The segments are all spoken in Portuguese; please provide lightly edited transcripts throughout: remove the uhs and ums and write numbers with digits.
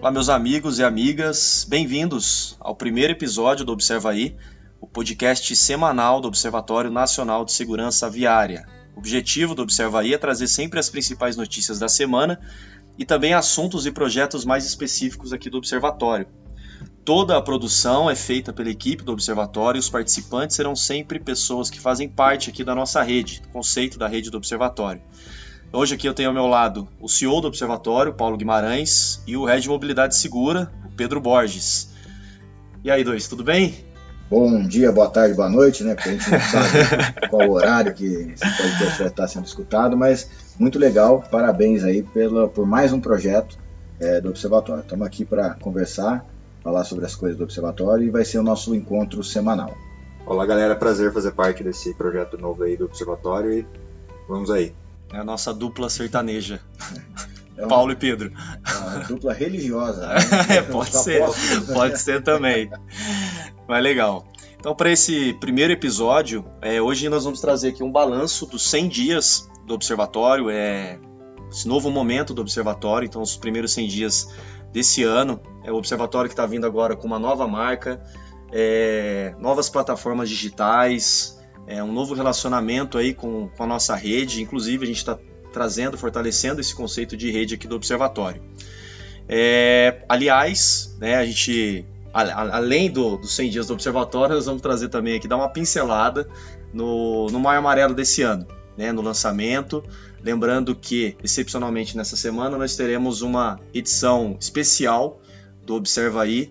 Olá, meus amigos e amigas, bem-vindos ao primeiro episódio do Observa Aí, o podcast semanal do Observatório Nacional de Segurança Viária. O objetivo do Observa Aí é trazer sempre as principais notícias da semana e também assuntos e projetos mais específicos aqui do Observatório. Toda a produção é feita pela equipe do Observatório e os participantes serão sempre pessoas que fazem parte aqui da nossa rede, do conceito da rede do Observatório. Hoje aqui eu tenho ao meu lado o CEO do Observatório, Paulo Guimarães, e o Head de Mobilidade Segura, o Pedro Borges. E aí, dois, tudo bem? Bom dia, boa tarde, boa noite, né? Porque a gente não sabe qual horário que esse podcast vai estar sendo escutado, mas muito legal, parabéns aí por mais um projeto do Observatório. Estamos aqui para conversar, falar sobre as coisas do Observatório e vai ser o nosso encontro semanal. Olá, galera, prazer fazer parte desse projeto novo aí do Observatório e vamos aí. É a nossa dupla sertaneja, Paulo e Pedro. Uma dupla religiosa. Né? Pode ser também. Mas legal. Então, para esse primeiro episódio, hoje nós vamos trazer aqui um balanço dos 100 dias do Observatório, esse novo momento do Observatório, então os primeiros 100 dias desse ano. É o Observatório que está vindo agora com uma nova marca, novas plataformas digitais, um novo relacionamento aí com a nossa rede. Inclusive, a gente está fortalecendo esse conceito de rede aqui do Observatório. Aliás, né, a gente, além dos 100 dias do Observatório, nós vamos trazer também aqui, dar uma pincelada no Maio Amarelo desse ano, né, no lançamento. Lembrando que, excepcionalmente nessa semana, nós teremos uma edição especial do Observa Aí,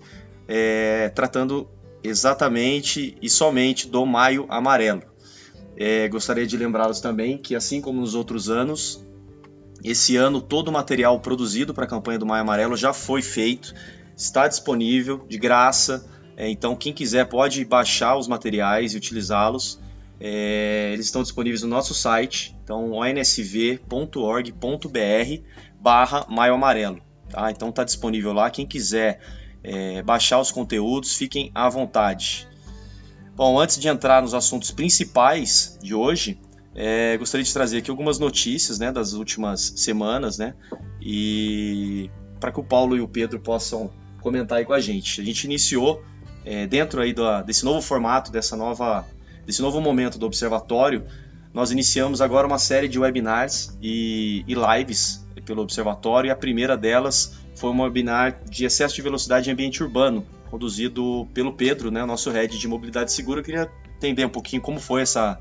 tratando exatamente e somente do Maio Amarelo. Gostaria de lembrá-los também que, assim como nos outros anos, esse ano todo o material produzido para a campanha do Maio Amarelo já foi feito, está disponível de graça, então quem quiser pode baixar os materiais e utilizá-los. Eles estão disponíveis no nosso site, então onsv.org.br/Maio Amarelo. Tá? Então está disponível lá, quem quiser baixar os conteúdos, fiquem à vontade. Bom, antes de entrar nos assuntos principais de hoje, gostaria de trazer aqui algumas notícias, né, das últimas semanas, né, e para que o Paulo e o Pedro possam comentar aí com a gente. A gente iniciou, dentro aí desse novo formato, desse novo momento do Observatório, nós iniciamos agora uma série de webinars e lives pelo Observatório, e a primeira delas foi um webinar de excesso de velocidade em ambiente urbano, conduzido pelo Pedro, né, nosso Head de Mobilidade Segura. Eu queria entender um pouquinho como foi essa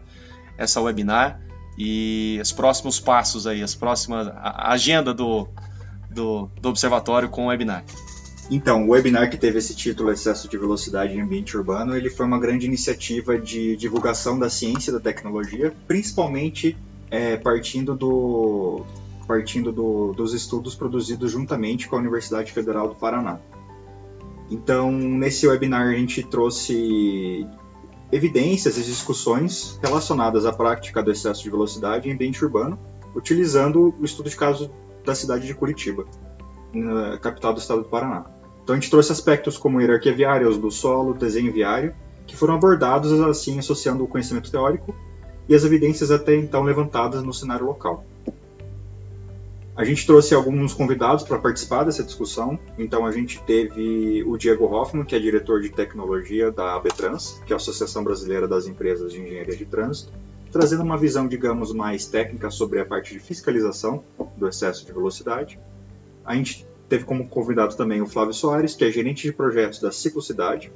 webinar e os próximos passos aí, a agenda do Observatório com o webinar. Então, o webinar que teve esse título, Excesso de Velocidade em Ambiente Urbano, ele foi uma grande iniciativa de divulgação da ciência e da tecnologia, principalmente partindo dos estudos produzidos juntamente com a Universidade Federal do Paraná. Então, nesse webinar a gente trouxe evidências e discussões relacionadas à prática do excesso de velocidade em ambiente urbano, utilizando o estudo de caso da cidade de Curitiba, na capital do estado do Paraná. Então a gente trouxe aspectos como hierarquia viária, uso do solo, desenho viário, que foram abordados assim associando o conhecimento teórico e as evidências até então levantadas no cenário local. A gente trouxe alguns convidados para participar dessa discussão. Então a gente teve o Diego Hoffman, que é diretor de tecnologia da ABTrans, que é a Associação Brasileira das Empresas de Engenharia de Trânsito, trazendo uma visão, digamos, mais técnica sobre a parte de fiscalização do excesso de velocidade. A gente teve como convidado também o Flávio Soares, que é gerente de projetos da Ciclocidade,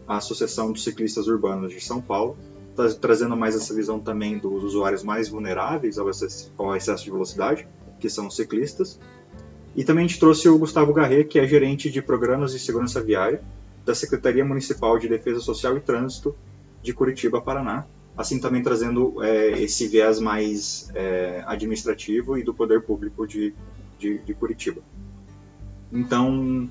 a Associação dos Ciclistas Urbanos de São Paulo, trazendo mais essa visão também dos usuários mais vulneráveis ao excesso de velocidade, que são os ciclistas. E também a gente trouxe o Gustavo Garret, que é gerente de programas de segurança viária da Secretaria Municipal de Defesa Social e Trânsito de Curitiba, Paraná, assim também trazendo esse viés mais administrativo e do poder público de Curitiba. Então,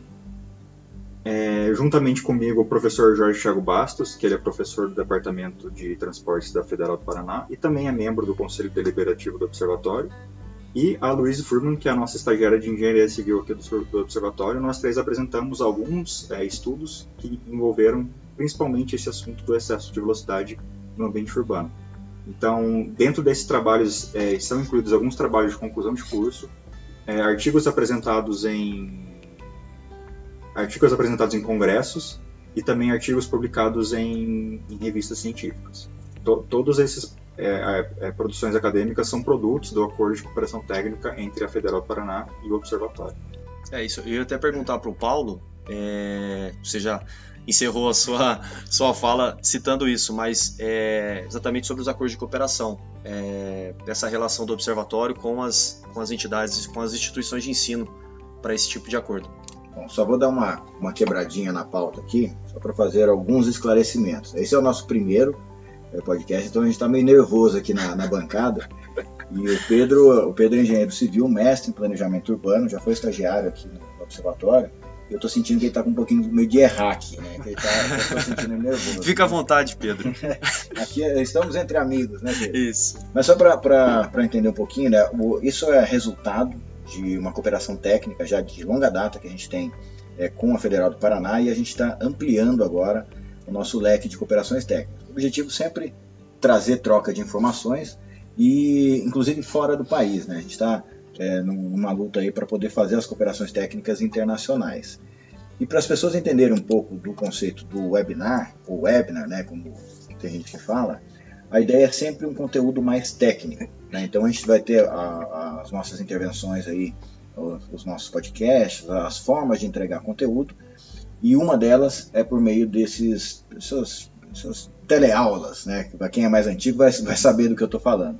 juntamente comigo, o professor Jorge Thiago Bastos, que ele é professor do Departamento de Transportes da Federal do Paraná e também é membro do Conselho Deliberativo do Observatório, e a Luísa Furman, que é a nossa estagiária de Engenharia Civil aqui do Observatório. Nós três apresentamos alguns estudos que envolveram principalmente esse assunto do excesso de velocidade no ambiente urbano. Então, dentro desses trabalhos, são incluídos alguns trabalhos de conclusão de curso, artigos apresentados em artigos apresentados em congressos e também artigos publicados em revistas científicas. Todos esses produções acadêmicas são produtos do Acordo de Cooperação Técnica entre a Federal do Paraná e o Observatório. É isso. Eu ia até perguntar para o Paulo, você já encerrou a sua fala citando isso, mas exatamente sobre os acordos de cooperação, dessa relação do Observatório com as entidades, com as instituições de ensino para esse tipo de acordo. Bom, só vou dar uma quebradinha na pauta aqui, só para fazer alguns esclarecimentos. Esse é o nosso primeiro podcast, então a gente está meio nervoso aqui na bancada. E o Pedro é engenheiro civil, mestre em planejamento urbano, já foi estagiário aqui no Observatório. E eu estou sentindo que ele está com um pouquinho meio de errar aqui, né? Que eu estou sentindo nervoso. Fica à vontade, Pedro. Aqui estamos entre amigos, né, Pedro? Isso. Mas só para entender um pouquinho, né? Isso é resultado de uma cooperação técnica já de longa data que a gente tem com a Federal do Paraná, e a gente está ampliando agora o nosso leque de cooperações técnicas. O objetivo sempre trazer troca de informações, e inclusive fora do país, né? A gente está numa luta aí para poder fazer as cooperações técnicas internacionais. E para as pessoas entenderem um pouco do conceito do webinar, ou webinar, né, como tem gente que fala, a ideia é sempre um conteúdo mais técnico, né? Então a gente vai ter as nossas intervenções aí, os nossos podcasts, as formas de entregar conteúdo, e uma delas é por meio dessas teleaulas, né? Para quem é mais antigo vai saber do que eu estou falando.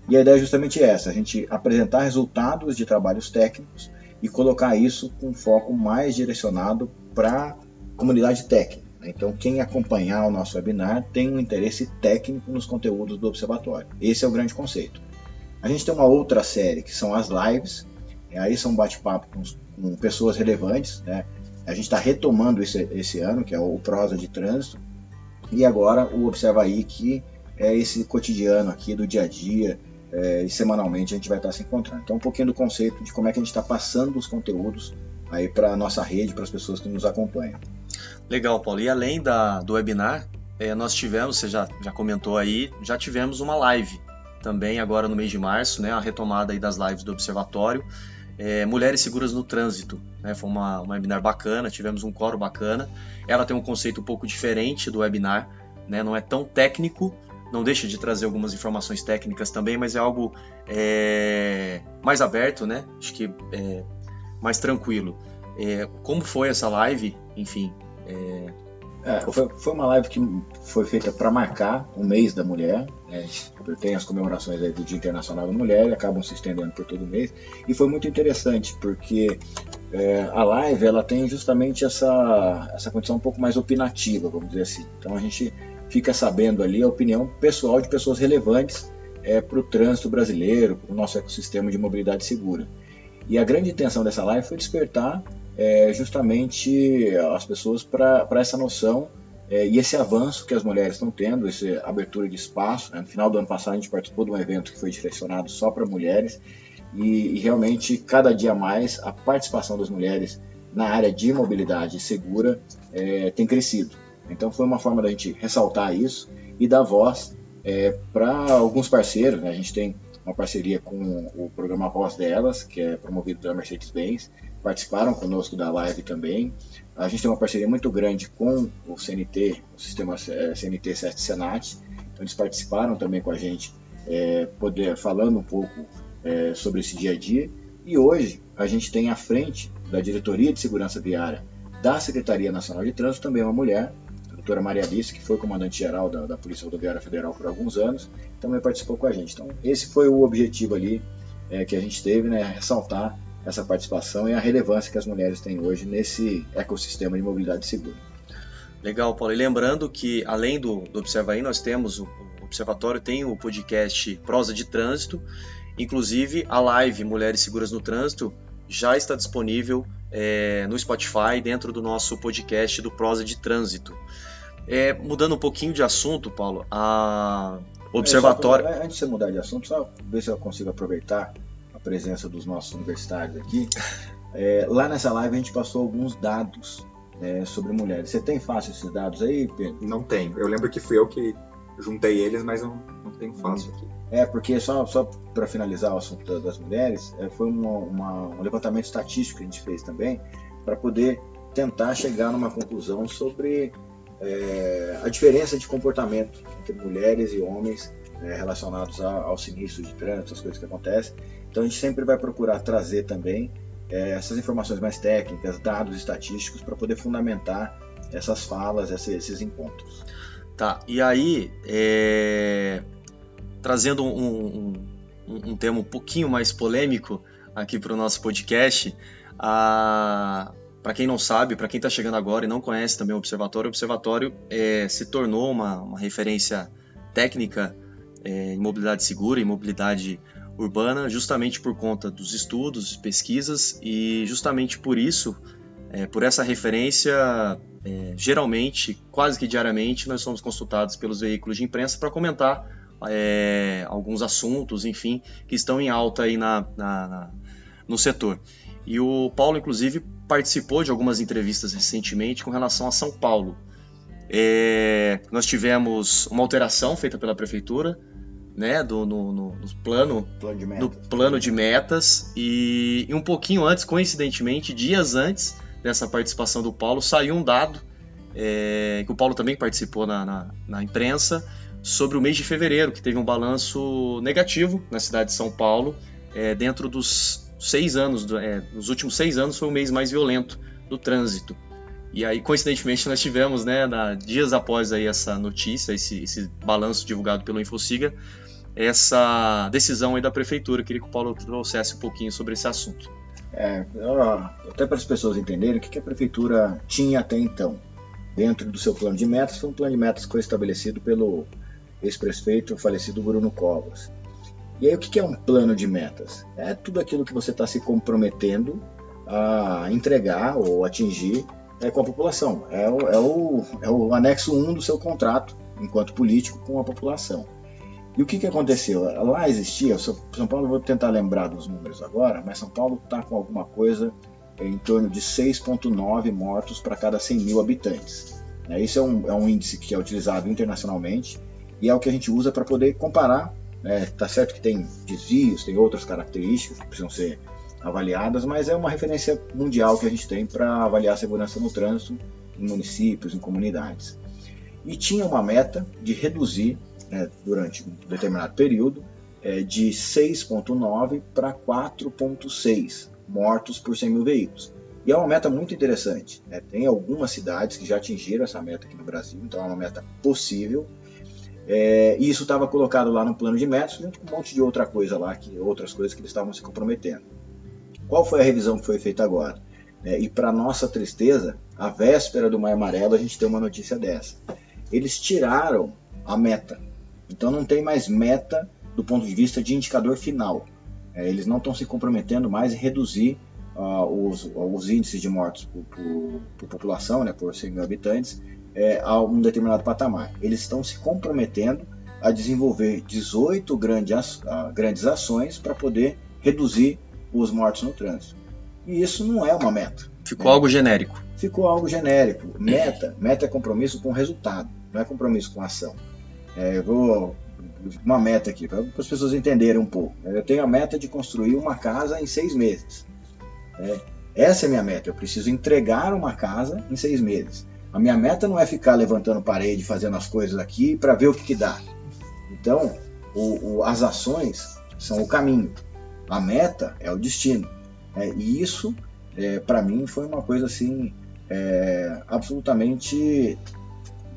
E a ideia é justamente essa, a gente apresentar resultados de trabalhos técnicos e colocar isso com foco mais direcionado para a comunidade técnica. Então, quem acompanhar o nosso webinar tem um interesse técnico nos conteúdos do Observatório. Esse é o grande conceito. A gente tem uma outra série, que são as lives. Aí são bate-papo com pessoas relevantes, né? A gente está retomando esse ano, que é o Prosa de Trânsito. E agora o Observa Aí, que é esse cotidiano aqui do dia a dia, e semanalmente a gente vai estar se encontrando. Então, um pouquinho do conceito de como é que a gente está passando os conteúdos aí para a nossa rede, para as pessoas que nos acompanham. Legal, Paulo. E além do webinar, nós tivemos, você já comentou aí, já tivemos uma live também agora no mês de março, né, a retomada aí das lives do Observatório, Mulheres Seguras no Trânsito, né, foi uma webinar bacana, tivemos um coro bacana. Ela tem um conceito um pouco diferente do webinar, né, não é tão técnico, não deixa de trazer algumas informações técnicas também, mas é algo mais aberto, né, acho que mais tranquilo. Como foi essa live? Enfim... Foi uma live que foi feita para marcar o mês da mulher, né? Tem as comemorações aí do Dia Internacional da Mulher e acabam se estendendo por todo o mês, e foi muito interessante porque a live ela tem justamente essa condição um pouco mais opinativa, vamos dizer assim. Então a gente fica sabendo ali a opinião pessoal de pessoas relevantes para o trânsito brasileiro, para o nosso ecossistema de mobilidade segura. E a grande intenção dessa live foi despertar justamente as pessoas para essa noção e esse avanço que as mulheres estão tendo, essa abertura de espaço, né? No final do ano passado a gente participou de um evento que foi direcionado só para mulheres, e realmente cada dia mais a participação das mulheres na área de mobilidade segura tem crescido. Então foi uma forma da gente ressaltar isso e dar voz para alguns parceiros, né? A gente tem uma parceria com o programa Voz Delas, que é promovido pela Mercedes-Benz, participaram conosco da live também. A gente tem uma parceria muito grande com o CNT, o sistema CNT 7 Senat, então eles participaram também com a gente, falando um pouco sobre esse dia a dia. E hoje a gente tem à frente da Diretoria de Segurança Viária da Secretaria Nacional de Trânsito também uma mulher, a doutora Maria Alice, que foi comandante-geral da Polícia Rodoviária Federal por alguns anos, também participou com a gente. Então esse foi o objetivo ali que a gente teve, né, ressaltar essa participação e a relevância que as mulheres têm hoje nesse ecossistema de mobilidade segura. Legal, Paulo. E lembrando que, além do Observa Aí, nós temos, o Observatório tem o podcast Prosa de Trânsito, inclusive a live Mulheres Seguras no Trânsito já está disponível no Spotify, dentro do nosso podcast do Prosa de Trânsito. Mudando um pouquinho de assunto, Paulo, o Observatório... Antes de você mudar de assunto, só ver se eu consigo aproveitar a presença dos nossos universitários aqui. Lá nessa live a gente passou alguns dados sobre mulheres. Você tem fácil esses dados aí, Pedro? Não tenho. Eu lembro que fui eu que juntei eles, mas não tenho fácil aqui. Porque só para finalizar o assunto das mulheres, foi um levantamento estatístico que a gente fez também, para poder tentar chegar numa conclusão sobre a diferença de comportamento entre mulheres e homens relacionados ao sinistro de trânsito, as coisas que acontecem. Então a gente sempre vai procurar trazer também essas informações mais técnicas, dados estatísticos, para poder fundamentar essas falas, esses encontros. Tá, e aí, trazendo um tema um pouquinho mais polêmico aqui para o nosso podcast, para quem não sabe, para quem está chegando agora e não conhece também o Observatório se tornou uma referência técnica em mobilidade segura, em mobilidade urbana, justamente por conta dos estudos, pesquisas, e justamente por isso, por essa referência, geralmente, quase que diariamente, nós somos consultados pelos veículos de imprensa para comentar alguns assuntos, enfim, que estão em alta aí no setor. E o Paulo, inclusive, participou de algumas entrevistas recentemente com relação a São Paulo. Nós tivemos uma alteração feita pela Prefeitura, né, no plano de metas, e um pouquinho antes, coincidentemente, dias antes dessa participação do Paulo, saiu um dado, que o Paulo também participou na imprensa, sobre o mês de fevereiro, que teve um balanço negativo na cidade de São Paulo, dentro dos 6 anos, nos últimos 6 anos foi o mês mais violento do trânsito. E aí, coincidentemente, nós tivemos, né, dias após aí essa notícia, esse balanço divulgado pelo InfoSiga, essa decisão aí da Prefeitura. Eu queria que o Paulo trouxesse um pouquinho sobre esse assunto. Até para as pessoas entenderem o que a Prefeitura tinha até então. Dentro do seu plano de metas, foi um plano de metas que foi estabelecido pelo ex-prefeito falecido Bruno Covas. E aí, o que é um plano de metas? É tudo aquilo que você está se comprometendo a entregar ou atingir com a população. É o anexo 1 do seu contrato, enquanto político, com a população. E o que aconteceu? Lá existia, São Paulo, vou tentar lembrar dos números agora, mas São Paulo está com alguma coisa em torno de 6,9 mortos para cada 100 mil habitantes. Isso é um índice que é utilizado internacionalmente e é o que a gente usa para poder comparar. Tá certo que tem desvios, tem outras características que precisam ser avaliadas, mas é uma referência mundial que a gente tem para avaliar a segurança no trânsito em municípios, em comunidades. E tinha uma meta de reduzir, durante um determinado período, de 6,9 para 4,6 mortos por 100 mil veículos. E é uma meta muito interessante. Tem algumas cidades que já atingiram essa meta aqui no Brasil, então é uma meta possível. E isso estava colocado lá no plano de metas, junto com um monte de outras coisas que eles estavam se comprometendo. Qual foi a revisão que foi feita agora? E para nossa tristeza, à véspera do Maio Amarelo, a gente tem uma notícia dessa. Eles tiraram a meta. Então não tem mais meta do ponto de vista de indicador final. Eles não estão se comprometendo mais em reduzir os índices de mortos por população, por 100 mil habitantes, a um determinado patamar. Eles estão se comprometendo a desenvolver 18 grandes ações para poder reduzir os mortos no trânsito. E isso não é uma meta. Ficou algo genérico. Ficou algo genérico. Meta é compromisso com resultado, não é compromisso com ação. Uma meta aqui, para as pessoas entenderem um pouco. Eu tenho a meta de construir uma casa em 6 meses. Essa é a minha meta. Eu preciso entregar uma casa em 6 meses. A minha meta não é ficar levantando parede, fazendo as coisas aqui para ver o que dá. Então, as ações são o caminho. A meta é o destino. E isso, para mim, foi uma coisa assim, absolutamente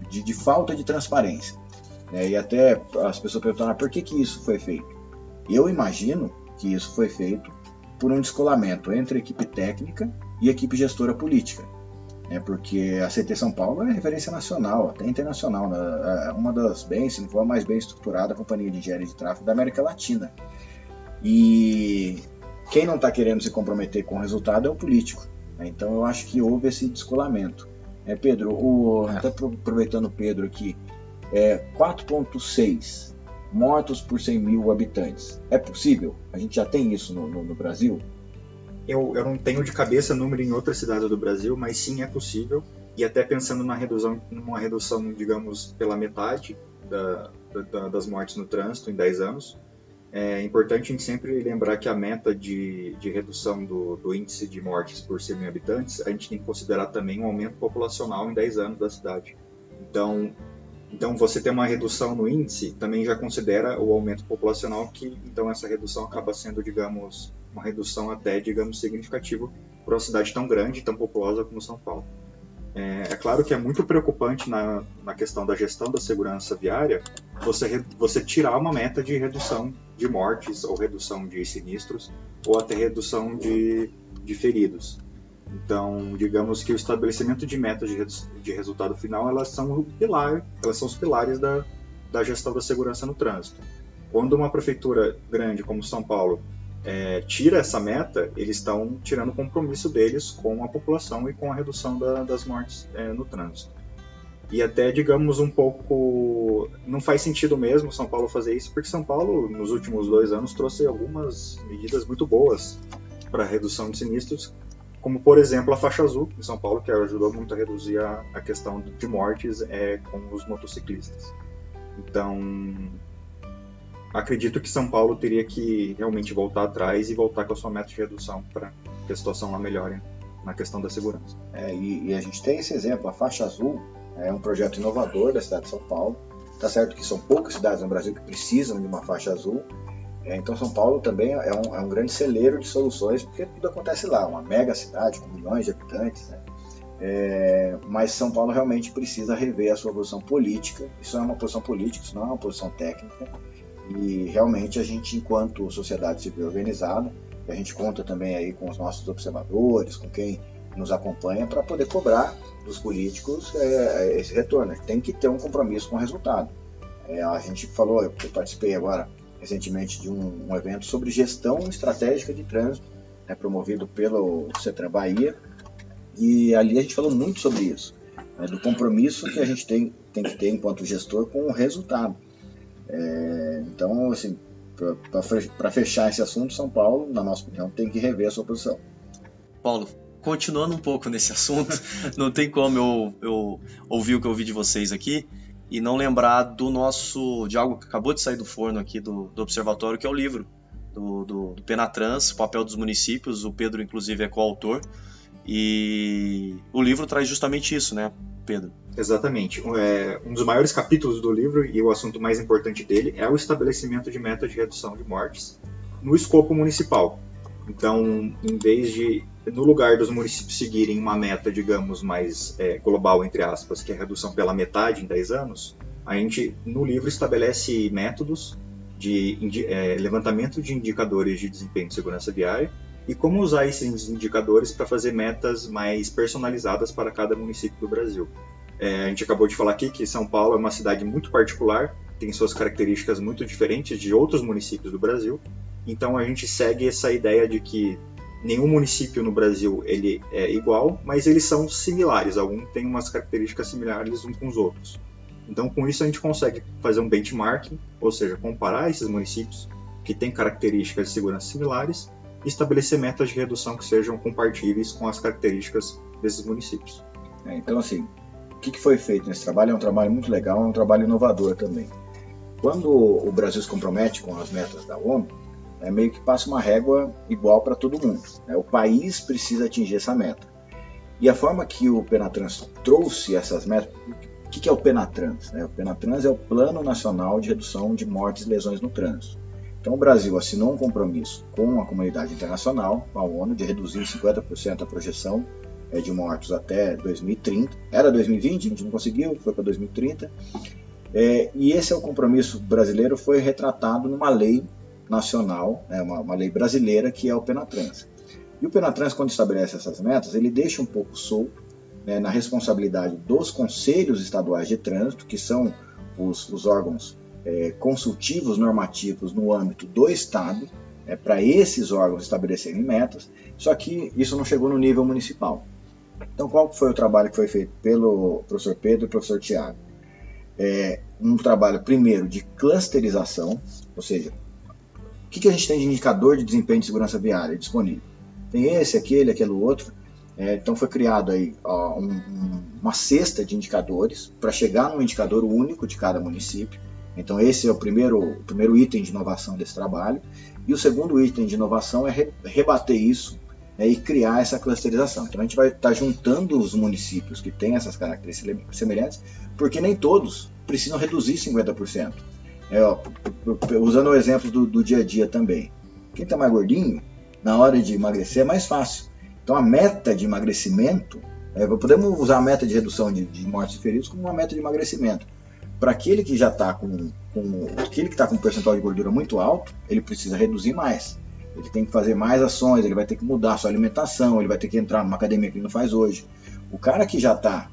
de falta de transparência. E até as pessoas perguntaram por que isso foi feito. Eu imagino que isso foi feito por um descolamento entre a equipe técnica e a equipe gestora política. Porque a CT São Paulo é referência nacional, até internacional, uma das se não for a mais bem estruturada companhia de engenharia de tráfego da América Latina. E quem não está querendo se comprometer com o resultado é o político. Então eu acho que houve esse descolamento. Pedro, até aproveitando o Pedro aqui, 4,6 mortos por 100 mil habitantes. É possível? A gente já tem isso no Brasil? Eu não tenho de cabeça número em outras cidades do Brasil, mas sim é possível. E até pensando numa redução, digamos, pela metade das mortes no trânsito em 10 anos, é importante a gente sempre lembrar que a meta de redução do índice de mortes por 100 mil habitantes, a gente tem que considerar também um aumento populacional em 10 anos da cidade. Então você ter uma redução no índice também já considera o aumento populacional, que então essa redução acaba sendo, digamos, uma redução até, digamos, significativa para uma cidade tão grande, tão populosa como São Paulo. É claro que é muito preocupante na questão da gestão da segurança viária você tirar uma meta de redução de mortes ou redução de sinistros ou até redução de feridos. Então, digamos que o estabelecimento de metas de resultado final, elas são os pilares da gestão da segurança no trânsito. Quando uma prefeitura grande como São Paulo tira essa meta, eles estão tirando o compromisso deles com a população e com a redução das mortes no trânsito. E até, digamos, um pouco... Não faz sentido mesmo São Paulo fazer isso, porque São Paulo, nos últimos 2 anos, trouxe algumas medidas muito boas para a redução de sinistros, como, por exemplo, a faixa azul em São Paulo, que ajudou muito a reduzir a questão de mortes com os motociclistas. Então, acredito que São Paulo teria que realmente voltar atrás e voltar com a sua meta de redução para que a situação lá melhore na questão da segurança. E a gente tem esse exemplo, a faixa azul é um projeto inovador da cidade de São Paulo. Tá certo que são poucas cidades no Brasil que precisam de uma faixa azul, então São Paulo também é um grande celeiro de soluções, porque tudo acontece lá, uma mega cidade com milhões de habitantes, né? Mas São Paulo realmente precisa rever a sua posição política. Isso é uma posição política, isso não é uma posição técnica, e realmente a gente, enquanto sociedade civil organizada, a gente conta também aí com os nossos observadores, com quem nos acompanha, para poder cobrar dos políticos esse retorno. Tem que ter um compromisso com o resultado. A gente falou, eu participei agora recentemente de um evento sobre gestão estratégica de trânsito, promovido pelo CETRAN Bahia, e ali a gente falou muito sobre isso, do compromisso que a gente tem que ter enquanto gestor com o resultado. Então, assim, para fechar esse assunto, São Paulo, na nossa opinião, tem que rever a sua posição. Paulo, continuando um pouco nesse assunto, não tem como eu ouvir o que eu ouvi de vocês aqui e não lembrar de algo que acabou de sair do forno aqui do Observatório, que é o livro do Penatrans, o papel dos municípios. O Pedro, inclusive, é coautor, e o livro traz justamente isso, né, Pedro? Exatamente. Um dos maiores capítulos do livro, e o assunto mais importante dele, é o estabelecimento de metas de redução de mortes no escopo municipal. Então, em vez de, no lugar dos municípios seguirem uma meta, digamos, mais global, entre aspas, que é a redução pela metade em 10 anos, a gente, no livro, estabelece métodos de levantamento de indicadores de desempenho de segurança viária e como usar esses indicadores para fazer metas mais personalizadas para cada município do Brasil. A gente acabou de falar aqui que São Paulo é uma cidade muito particular, tem suas características muito diferentes de outros municípios do Brasil. Então a gente segue essa ideia de que nenhum município no Brasil ele é igual, mas eles são similares, alguns têm umas características similares uns com os outros. Então com isso a gente consegue fazer um benchmarking, ou seja, comparar esses municípios que têm características de segurança similares e estabelecer metas de redução que sejam compatíveis com as características desses municípios. Então assim, o que foi feito nesse trabalho? É um trabalho muito legal, é um trabalho inovador também. Quando o Brasil se compromete com as metas da ONU, meio que passa uma régua igual para todo mundo. O país precisa atingir essa meta. E a forma que o Penatrans trouxe essas metas... O que é o Penatrans? O Penatrans é o Plano Nacional de Redução de Mortes e Lesões no Trânsito. Então o Brasil assinou um compromisso com a comunidade internacional, com a ONU, de reduzir em 50% a projeção de mortos até 2030. Era 2020, a gente não conseguiu, foi para 2030. E esse é o compromisso brasileiro, foi retratado numa lei nacional, uma lei brasileira, que é o Penatrans. E o Penatrans, quando estabelece essas metas, ele deixa um pouco solto na responsabilidade dos conselhos estaduais de trânsito, que são os órgãos consultivos normativos no âmbito do Estado, para esses órgãos estabelecerem metas, só que isso não chegou no nível municipal. Então, qual foi o trabalho que foi feito pelo professor Pedro e professor Tiago? Um trabalho, primeiro, de clusterização, ou seja, o que a gente tem de indicador de desempenho de segurança viária disponível? Tem esse, aquele outro. Então foi criado aí uma cesta de indicadores para chegar num indicador único de cada município. Então esse é o primeiro item de inovação desse trabalho. E o segundo item de inovação é rebater isso, né, e criar essa clusterização. Então a gente vai estar juntando os municípios que têm essas características semelhantes, porque nem todos precisam reduzir 50%. Usando o exemplo do dia a dia também. Quem está mais gordinho, na hora de emagrecer é mais fácil. Então a meta de emagrecimento, podemos usar a meta de redução de mortes e feridos como uma meta de emagrecimento. Para aquele que já está com um percentual de gordura muito alto, ele precisa reduzir mais. Ele tem que fazer mais ações, ele vai ter que mudar a sua alimentação, ele vai ter que entrar numa academia que ele não faz hoje. O cara que já está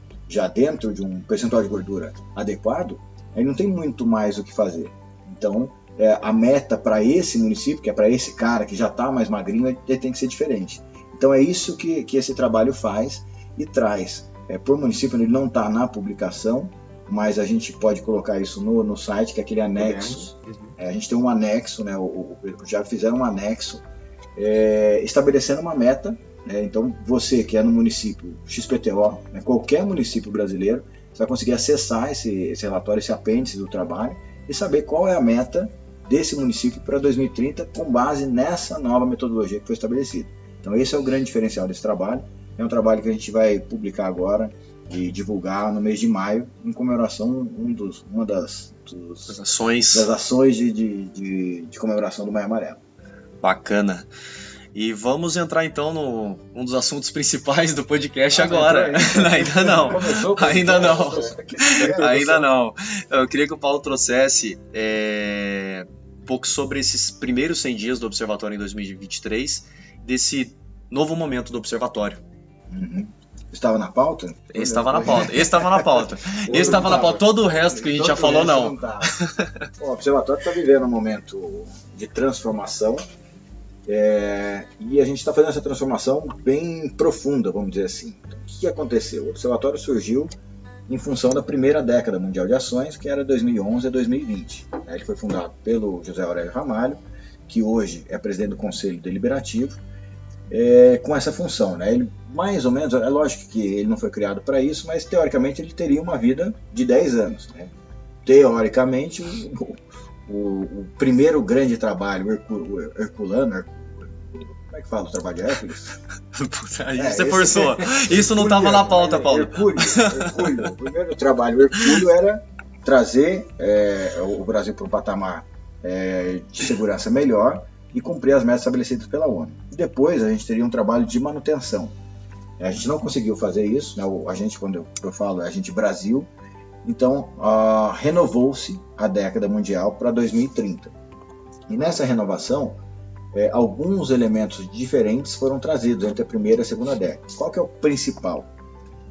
dentro de um percentual de gordura adequado, ele não tem muito mais o que fazer. Então, a meta para esse município, que é para esse cara que já está mais magrinho, ele tem que ser diferente. Então é isso que esse trabalho faz e traz. Por município, ele não está na publicação, mas a gente pode colocar isso no site, que é aquele anexo. A gente tem um anexo, né? Já fizeram um anexo estabelecendo uma meta. Então você que é no município XPTO, né, qualquer município brasileiro, você vai conseguir acessar esse relatório, esse apêndice do trabalho e saber qual é a meta desse município para 2030 com base nessa nova metodologia que foi estabelecida. Então esse é o grande diferencial desse trabalho. É um trabalho que a gente vai publicar agora e divulgar no mês de maio, em comemoração uma das ações de comemoração do Maio Amarelo. Bacana. E vamos entrar então num dos assuntos principais do podcast agora. Ainda não. Eu queria que o Paulo trouxesse um pouco sobre esses primeiros 100 dias do Observatório em 2023, desse novo momento do Observatório. Estava na pauta? Esse estava na pauta. Todo o resto que a gente já falou, não. O Observatório está vivendo um momento de transformação. E a gente está fazendo essa transformação bem profunda, vamos dizer assim. Então, o que aconteceu? O Observatório surgiu em função da primeira década mundial de ações, que era 2011 a 2020. Ele foi fundado pelo José Aurélio Ramalho, que hoje é presidente do Conselho Deliberativo, com essa função, né? Ele, mais ou menos, é lógico que ele não foi criado para isso, mas teoricamente ele teria uma vida de 10 anos. Né? Teoricamente, o primeiro grande trabalho herculano, como é que fala o trabalho de Hércules? Você forçou. Isso não estava na pauta, Paulo. Hercúleo. O primeiro trabalho hercúleo era trazer o Brasil para um patamar de segurança melhor e cumprir as metas estabelecidas pela ONU. Depois a gente teria um trabalho de manutenção. A gente não conseguiu fazer isso, né? A gente, quando eu falo, a gente Brasil. Então, renovou-se a década mundial para 2030. E nessa renovação, alguns elementos diferentes foram trazidos entre a primeira e a segunda década. Qual que é o principal?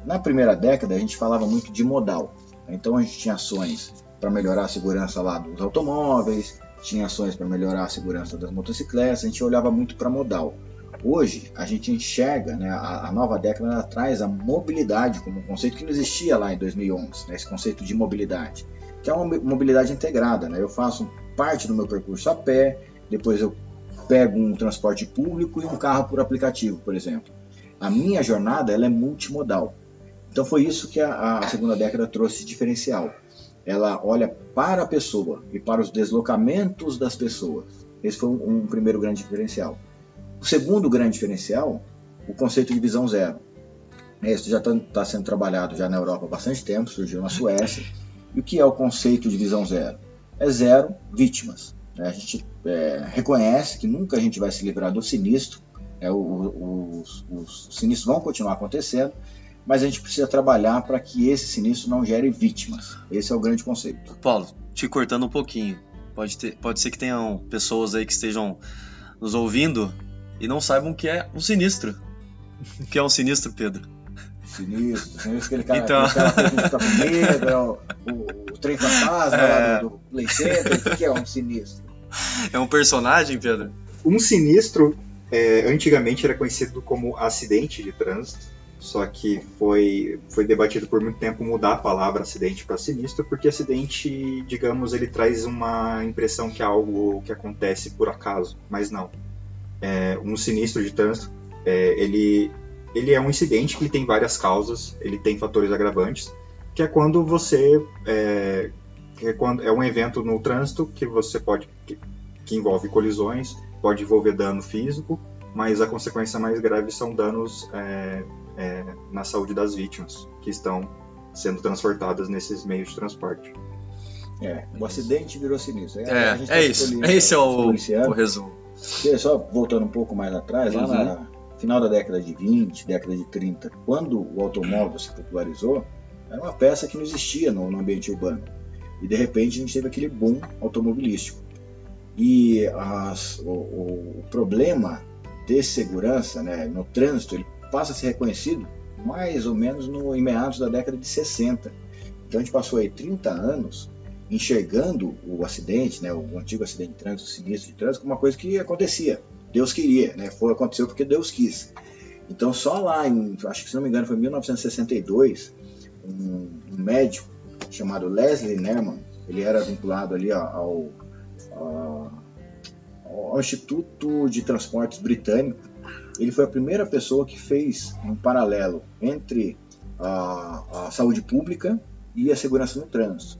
Na primeira década, a gente falava muito de modal. Então, a gente tinha ações para melhorar a segurança lá dos automóveis, tinha ações para melhorar a segurança das motocicletas, a gente olhava muito para modal. Hoje, a gente enxerga, né, a nova década ela traz a mobilidade como um conceito que não existia lá em 2011, né, esse conceito de mobilidade, que é uma mobilidade integrada. Né, eu faço parte do meu percurso a pé, depois eu pego um transporte público e um carro por aplicativo, por exemplo. A minha jornada ela é multimodal. Então foi isso que a segunda década trouxe de diferencial. Ela olha para a pessoa e para os deslocamentos das pessoas. Esse foi um primeiro grande diferencial. O segundo grande diferencial, o conceito de visão zero. Isso já está sendo trabalhado já na Europa há bastante tempo, surgiu na Suécia. E o que é o conceito de visão zero? É zero vítimas. A gente reconhece que nunca a gente vai se livrar do sinistro, os sinistros vão continuar acontecendo, mas a gente precisa trabalhar para que esse sinistro não gere vítimas. Esse é o grande conceito. Paulo, te cortando um pouquinho, pode ser que tenham pessoas aí que estejam nos ouvindo e não saibam o que é um sinistro. O que é um sinistro, Pedro? Sinistro, aquele cara, então... aquele cara que a gente tá com medo, o trem fantasma lá do Play Center. O que é um sinistro? É um personagem, Pedro? Um sinistro, antigamente era conhecido como acidente de trânsito, só que foi debatido por muito tempo mudar a palavra acidente para sinistro, porque acidente, digamos, ele traz uma impressão que é algo que acontece por acaso, mas não. Um sinistro de trânsito, ele é um incidente que tem várias causas, ele tem fatores agravantes, que é quando você é um evento no trânsito que você que envolve colisões, pode envolver dano físico, mas a consequência mais grave são danos na saúde das vítimas que estão sendo transportadas nesses meios de transporte. O acidente virou sinistro. Esse é o resumo. Só voltando um pouco mais atrás, lá na final da década de 20, década de 30, quando o automóvel se popularizou, era uma peça que não existia no ambiente urbano. E de repente a gente teve aquele boom automobilístico. E o problema de segurança, né, no trânsito, ele passa a ser reconhecido mais ou menos em meados da década de 60. Então a gente passou aí 30 anos enxergando o acidente, né, o antigo acidente de trânsito, o sinistro de trânsito, como uma coisa que acontecia. Deus queria, né, aconteceu porque Deus quis. Então só lá, acho que se não me engano foi em 1962, um médico chamado Leslie Nerman, ele era vinculado ali ao Instituto de Transportes Britânico. Ele foi a primeira pessoa que fez um paralelo entre a saúde pública e a segurança no trânsito.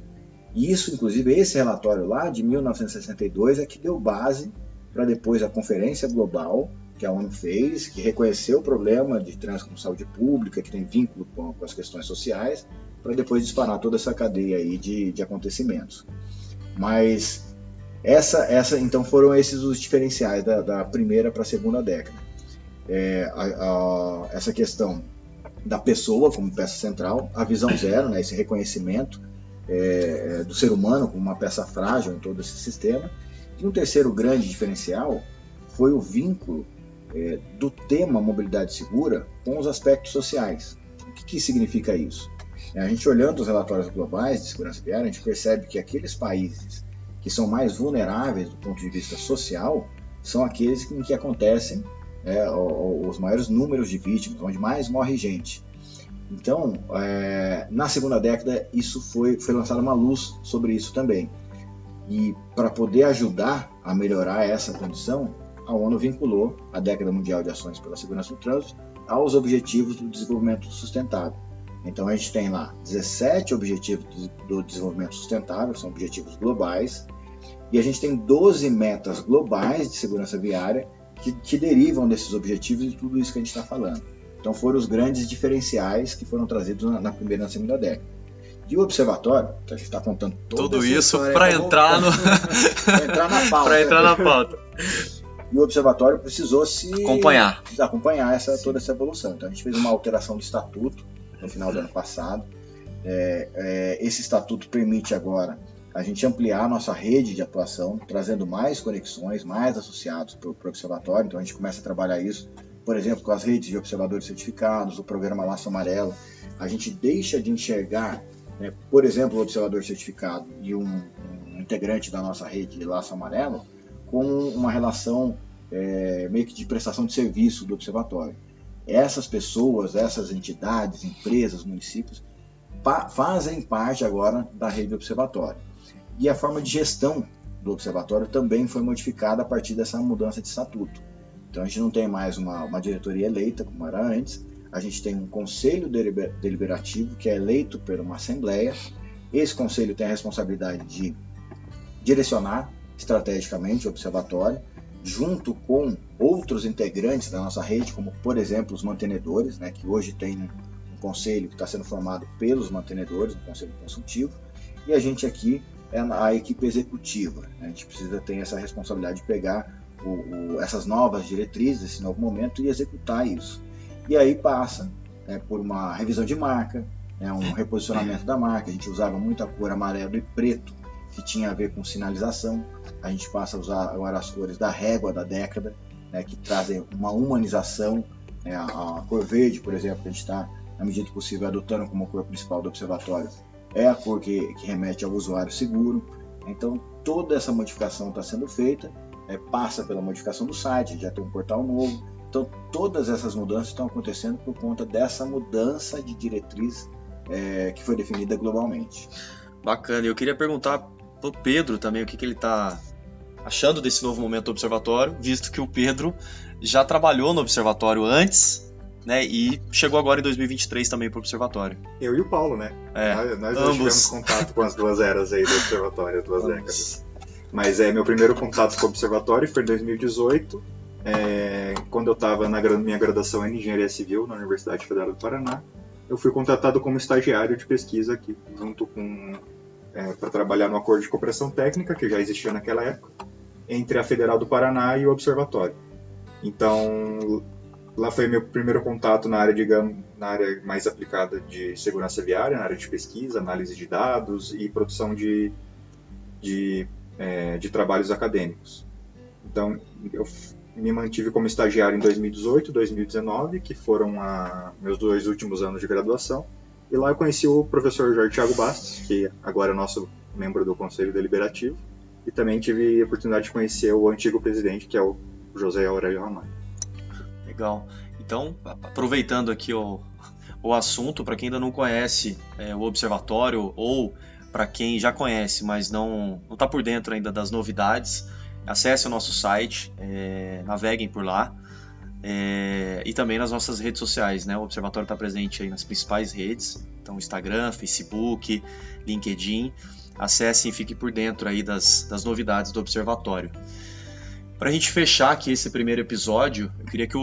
E isso, inclusive, esse relatório lá de 1962 é que deu base para depois a Conferência Global que a ONU fez, que reconheceu o problema de trânsito com saúde pública, que tem vínculo com as questões sociais, para depois disparar toda essa cadeia aí de acontecimentos. Mas então foram esses os diferenciais da primeira para a segunda década. Essa questão da pessoa como peça central, a visão zero, né, esse reconhecimento do ser humano como uma peça frágil em todo esse sistema. E um terceiro grande diferencial foi o vínculo do tema mobilidade segura com os aspectos sociais. O que significa isso? A gente olhando os relatórios globais de segurança viária, a gente percebe que aqueles países que são mais vulneráveis do ponto de vista social são aqueles em que acontecem os maiores números de vítimas, onde mais morre gente. Então, na segunda década, isso foi lançada uma luz sobre isso também. E para poder ajudar a melhorar essa condição, a ONU vinculou a Década Mundial de Ações pela Segurança no Trânsito aos Objetivos do Desenvolvimento Sustentável. Então a gente tem lá 17 Objetivos do Desenvolvimento Sustentável, são objetivos globais, e a gente tem 12 metas globais de segurança viária que derivam desses objetivos e tudo isso que a gente está falando. Então foram os grandes diferenciais que foram trazidos na primeira e na segunda década. E o observatório, que a gente está contando tudo isso para entrar na pauta. E o observatório precisou acompanhar toda essa evolução. Então a gente fez uma alteração do estatuto no final do ano passado. Esse estatuto permite agora a gente ampliar a nossa rede de atuação, trazendo mais conexões, mais associados para o observatório. Então a gente começa a trabalhar isso, por exemplo, com as redes de observadores certificados, o programa Laço Amarelo. A gente deixa de enxergar, por exemplo, o observador certificado e um integrante da nossa rede de Laço Amarelo com uma relação meio que de prestação de serviço do observatório. Essas pessoas, essas entidades, empresas, municípios, fazem parte agora da rede do observatório. E a forma de gestão do observatório também foi modificada a partir dessa mudança de estatuto. Então a gente não tem mais uma diretoria eleita, como era antes, a gente tem um conselho deliberativo que é eleito por uma assembleia. Esse conselho tem a responsabilidade de direcionar estrategicamente o observatório, junto com outros integrantes da nossa rede, como por exemplo os mantenedores, né, que hoje tem um conselho que está sendo formado pelos mantenedores, um conselho consultivo, e a gente aqui é a equipe executiva, né? A gente precisa ter essa responsabilidade de pegar essas novas diretrizes, esse novo momento e executar isso. E aí passa por uma revisão de marca, um reposicionamento da marca. A gente usava muito a cor amarelo e preto, que tinha a ver com sinalização. A gente passa a usar agora as cores da régua da década, que trazem uma humanização. A cor verde, por exemplo, que a gente está, na medida do possível, adotando como cor principal do observatório, é a cor que remete ao usuário seguro. Então, toda essa modificação está sendo feita, passa pela modificação do site, já tem um portal novo. Então, todas essas mudanças estão acontecendo por conta dessa mudança de diretriz que foi definida globalmente. Bacana. Eu queria perguntar para o Pedro também o que ele está achando desse novo momento do observatório, visto que o Pedro já trabalhou no observatório antes, né? E chegou agora em 2023 também para o Observatório. Eu e o Paulo, né? Nós dois tivemos contato com as duas eras aí do Observatório, as duas décadas. Mas meu primeiro contato com o Observatório foi em 2018, quando eu estava na minha graduação em Engenharia Civil na Universidade Federal do Paraná. Eu fui contratado como estagiário de pesquisa aqui, junto com para trabalhar no acordo de cooperação técnica, que já existia naquela época, entre a Federal do Paraná e o Observatório. Então, lá foi meu primeiro contato na área, na área mais aplicada de segurança viária, na área de pesquisa, análise de dados e produção de trabalhos acadêmicos. Então, eu me mantive como estagiário em 2018 e 2019, que foram meus 2 últimos anos de graduação. E lá eu conheci o professor Jorge Thiago Bastos, que agora é nosso membro do Conselho Deliberativo. E também tive a oportunidade de conhecer o antigo presidente, que é o José Aurélio Ramalho. Legal. Então, aproveitando aqui o assunto, para quem ainda não conhece o Observatório, ou para quem já conhece, mas não está por dentro ainda das novidades, acesse o nosso site, naveguem por lá, e também nas nossas redes sociais, né? O Observatório está presente aí nas principais redes, então Instagram, Facebook, LinkedIn. Acessem e fiquem por dentro aí das novidades do Observatório. Para a gente fechar aqui esse primeiro episódio, eu queria que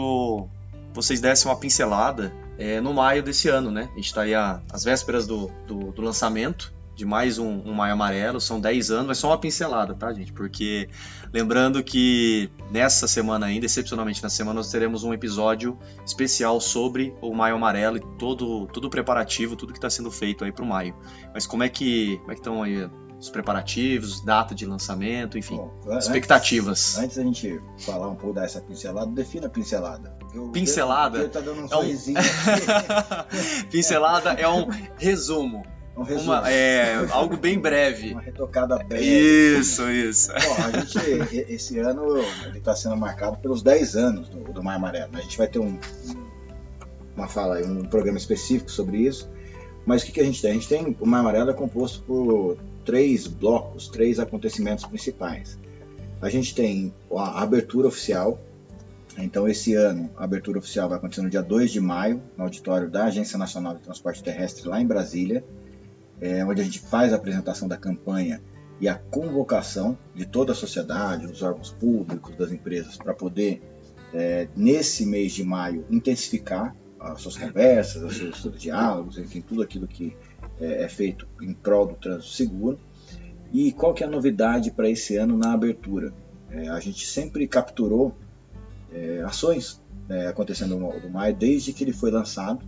vocês dessem uma pincelada no maio desse ano, né? A gente está aí às vésperas do lançamento de mais um Maio Amarelo, são 10 anos, mas só uma pincelada, tá, gente? Porque lembrando que nessa semana ainda, excepcionalmente na semana, nós teremos um episódio especial sobre o Maio Amarelo e todo o preparativo, tudo que está sendo feito aí para o maio. Mas como é que estão aí os preparativos, data de lançamento, enfim, expectativas? Antes da gente falar um pouco dessa pincelada, defina a pincelada. Pincelada? Ele tá dando um sorrisinho. Pincelada é um resumo. Algo bem breve. Uma retocada breve. Isso. Bom, a gente, esse ano, ele está sendo marcado pelos 10 anos do Maio Amarelo. A gente vai ter um programa específico sobre isso. Mas o que a gente tem? A gente tem, o Maio Amarelo é composto por 3 blocos, 3 acontecimentos principais. A gente tem a abertura oficial. Então, esse ano, a abertura oficial vai acontecer no dia 2 de maio, no auditório da Agência Nacional de Transporte Terrestre, lá em Brasília. Onde a gente faz a apresentação da campanha e a convocação de toda a sociedade, os órgãos públicos, das empresas, para poder, nesse mês de maio, intensificar as suas conversas, os seus diálogos, enfim, tudo aquilo que é feito em prol do trânsito seguro. E qual que é a novidade para esse ano na abertura? A gente sempre capturou ações acontecendo no maio, desde que ele foi lançado,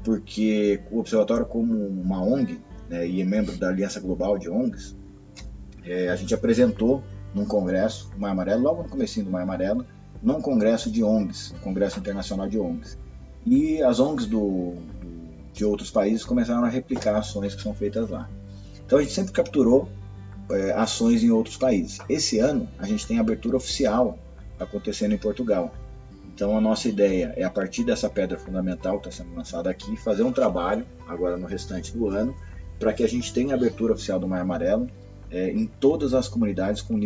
porque o Observatório, como uma ONG, e é membro da Aliança Global de ONGs, a gente apresentou num congresso, o Maio Amarelo, logo no comecinho do Maio Amarelo, num congresso de ONGs, um congresso internacional de ONGs. E as ONGs de outros países começaram a replicar ações que são feitas lá. Então a gente sempre capturou ações em outros países. Esse ano a gente tem a abertura oficial acontecendo em Portugal. Então a nossa ideia é, a partir dessa pedra fundamental que está sendo lançada aqui, fazer um trabalho agora no restante do ano, para que a gente tenha a abertura oficial do Maio Amarelo em todas as comunidades com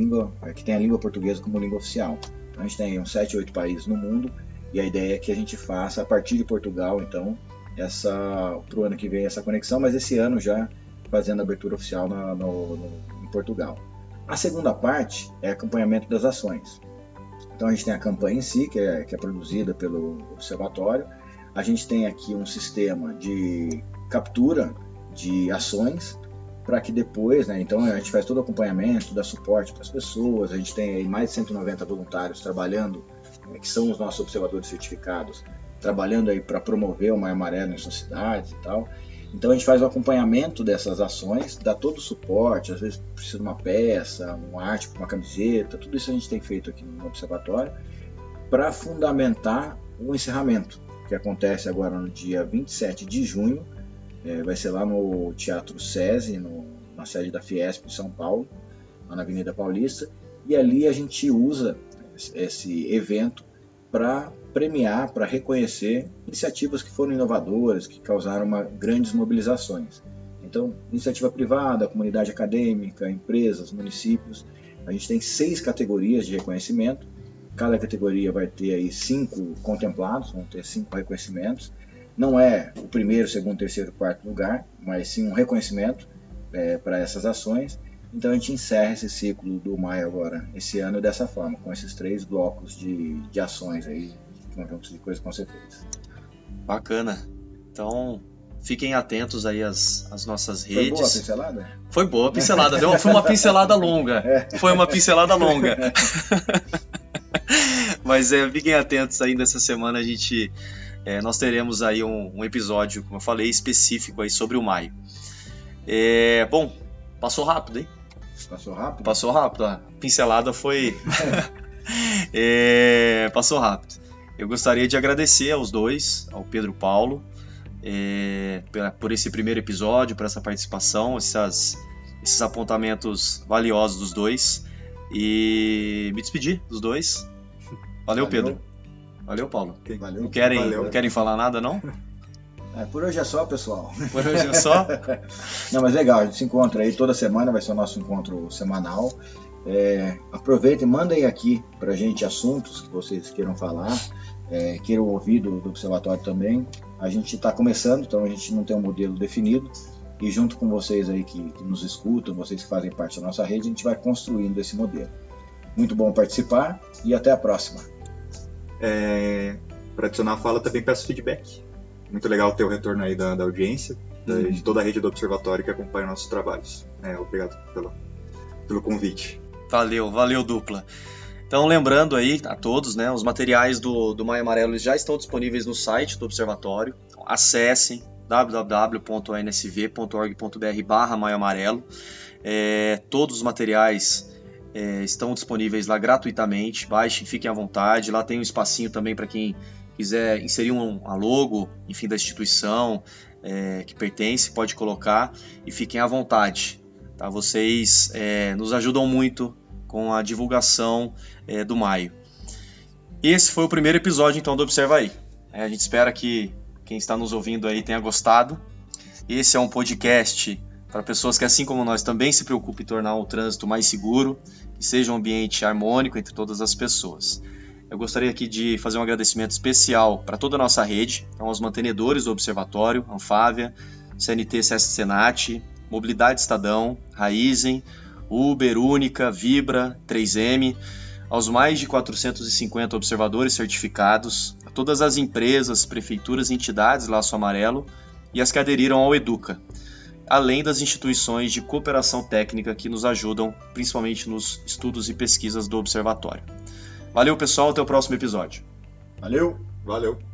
que tem a língua portuguesa como língua oficial. Então, a gente tem uns 7, 8 países no mundo, e a ideia é que a gente faça, a partir de Portugal, então, para o ano que vem, essa conexão, mas esse ano já fazendo a abertura oficial em Portugal. A segunda parte é acompanhamento das ações. Então a gente tem a campanha em si, que é produzida pelo Observatório. A gente tem aqui um sistema de captura de ações, para que depois, então a gente faz todo o acompanhamento, dá suporte para as pessoas. A gente tem aí mais de 190 voluntários trabalhando, que são os nossos observadores certificados, trabalhando aí para promover o Maio Amarelo em suas cidades e tal. Então a gente faz o acompanhamento dessas ações, dá todo o suporte, às vezes precisa de uma peça, uma arte, uma camiseta, tudo isso a gente tem feito aqui no Observatório, para fundamentar o encerramento, que acontece agora no dia 27 de junho, vai ser lá no Teatro SESI, na sede da Fiesp de São Paulo, lá na Avenida Paulista, e ali a gente usa esse evento para premiar, para reconhecer iniciativas que foram inovadoras, que causaram grandes mobilizações. Então, iniciativa privada, comunidade acadêmica, empresas, municípios. A gente tem 6 categorias de reconhecimento, Cada categoria vai ter aí 5 contemplados, vão ter 5 reconhecimentos. Não é o primeiro, segundo, terceiro, quarto lugar, mas sim um reconhecimento para essas ações. Então a gente encerra esse ciclo do Maio agora, esse ano, dessa forma, com esses 3 blocos de ações aí, de conjuntos de coisas que vão ser feitas. Bacana. Então, fiquem atentos aí às nossas redes. Foi boa a pincelada? Foi boa a pincelada. Foi uma pincelada longa. Foi uma pincelada longa. Mas fiquem atentos aí nessa semana. Nós teremos aí um episódio, como eu falei, específico aí sobre o maio. Bom, passou rápido, hein? Passou rápido? Passou rápido. A pincelada foi... passou rápido. Eu gostaria de agradecer aos dois, ao Pedro e Paulo, por esse primeiro episódio, por essa participação, esses apontamentos valiosos dos dois, e me despedir dos dois. Valeu, Pedro. Valeu, Paulo. Valeu. Não querem falar nada, não? Por hoje é só, pessoal. Por hoje é só? Não, mas legal, a gente se encontra aí toda semana, vai ser o nosso encontro semanal. Aproveitem, mandem aqui pra gente assuntos que vocês queiram falar, queiram ouvir do Observatório também. A gente está começando, então a gente não tem um modelo definido, e junto com vocês aí que nos escutam, vocês que fazem parte da nossa rede, a gente vai construindo esse modelo. Muito bom participar e até a próxima. Para adicionar a fala, também peço feedback. Muito legal ter o retorno aí da audiência, de toda a rede do Observatório que acompanha nossos trabalhos. Obrigado pelo convite. Valeu, dupla. Então, lembrando aí a todos, né, os materiais do Maio Amarelo já estão disponíveis no site do Observatório. Então, acessem www.ansv.org.br/Maio Amarelo. Todos os materiais estão disponíveis lá gratuitamente. Baixem, fiquem à vontade. Lá tem um espacinho também para quem quiser inserir a logo, enfim, da instituição que pertence, pode colocar, e fiquem à vontade. Tá? Vocês nos ajudam muito com a divulgação do Maio. Esse foi o primeiro episódio, então, do Observa Aí. A gente espera que quem está nos ouvindo aí tenha gostado. Esse é um podcast para pessoas que, assim como nós, também se preocupam em tornar o trânsito mais seguro, que seja um ambiente harmônico entre todas as pessoas. Eu gostaria aqui de fazer um agradecimento especial para toda a nossa rede, então, aos mantenedores do Observatório, Anfávia, CNT, SESC Senat, Mobilidade Estadão, Raizen, Uber, Única, Vibra, 3M, aos mais de 450 observadores certificados, a todas as empresas, prefeituras e entidades Laço Amarelo e as que aderiram ao Educa, além das instituições de cooperação técnica que nos ajudam, principalmente nos estudos e pesquisas do Observatório. Valeu, pessoal, até o próximo episódio. Valeu! Valeu!